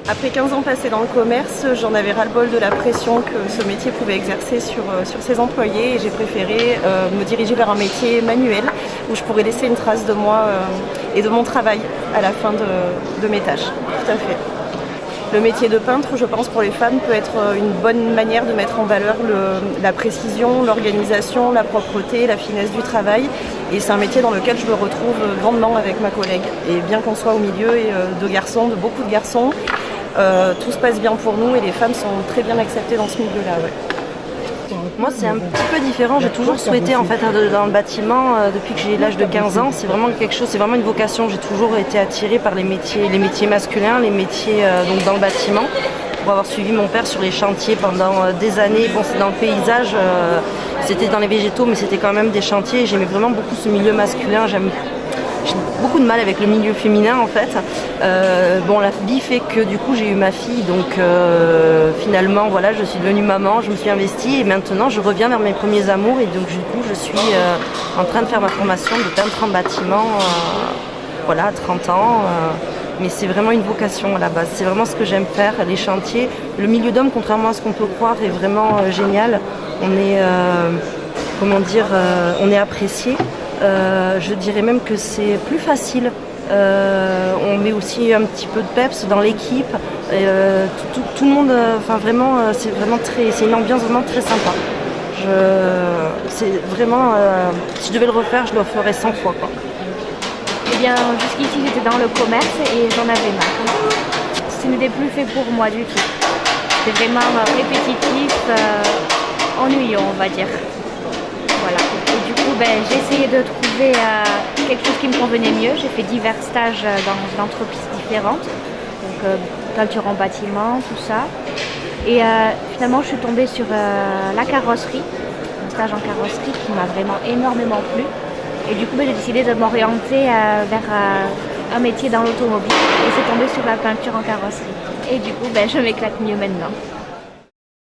Après 15 ans passés dans le commerce, j'en avais ras-le-bol de la pression que ce métier pouvait exercer sur ses employés et j'ai préféré me diriger vers un métier manuel où je pourrais laisser une trace de moi et de mon travail à la fin de mes tâches. Tout à fait. Le métier de peintre, je pense, pour les femmes, peut être une bonne manière de mettre en valeur la précision, l'organisation, la propreté, la finesse du travail. Et c'est un métier dans lequel je me retrouve grandement avec ma collègue. Et bien qu'on soit au milieu de garçons, de beaucoup de garçons, tout se passe bien pour nous et les femmes sont très bien acceptées dans ce milieu-là. Ouais. Moi, c'est un petit peu différent. J'ai toujours souhaité en fait dans le bâtiment depuis que j'ai l'âge de 15 ans. C'est vraiment quelque chose, c'est vraiment une vocation. J'ai toujours été attirée par les métiers masculins, les métiers donc dans le bâtiment. Pour avoir suivi mon père sur les chantiers pendant des années. Bon, c'est dans le paysage, c'était dans les végétaux, mais c'était quand même des chantiers. J'aimais vraiment beaucoup ce milieu masculin. J'ai beaucoup de mal avec le milieu féminin en fait. Bon, la vie fait que du coup j'ai eu ma fille, donc finalement voilà, je suis devenue maman, je me suis investie et maintenant je reviens vers mes premiers amours et donc du coup je suis en train de faire ma formation de peintre en bâtiment, voilà, à 30 ans. Mais c'est vraiment une vocation à la base, c'est vraiment ce que j'aime faire, les chantiers. Le milieu d'homme, contrairement à ce qu'on peut croire, est vraiment génial. On est, on est apprécié. Je dirais même que c'est plus facile. On met aussi un petit peu de peps dans l'équipe. Tout le monde, c'est une ambiance vraiment très sympa. C'est vraiment, si je devais le refaire, je le referais 100 fois, quoi. Eh bien, jusqu'ici, j'étais dans le commerce et j'en avais marre. Ce n'était plus fait pour moi du tout. C'était vraiment répétitif, ennuyant, on va dire. Voilà. Et du coup, j'ai essayé de trouver quelque chose qui me convenait mieux. J'ai fait divers stages dans d'entreprises différentes, donc peinture en bâtiment, tout ça. Et finalement, je suis tombée sur la carrosserie, un stage en carrosserie qui m'a vraiment énormément plu. Et du coup, j'ai décidé de m'orienter vers un métier dans l'automobile. Et c'est tombé sur la peinture en carrosserie. Et du coup, je m'éclate mieux maintenant.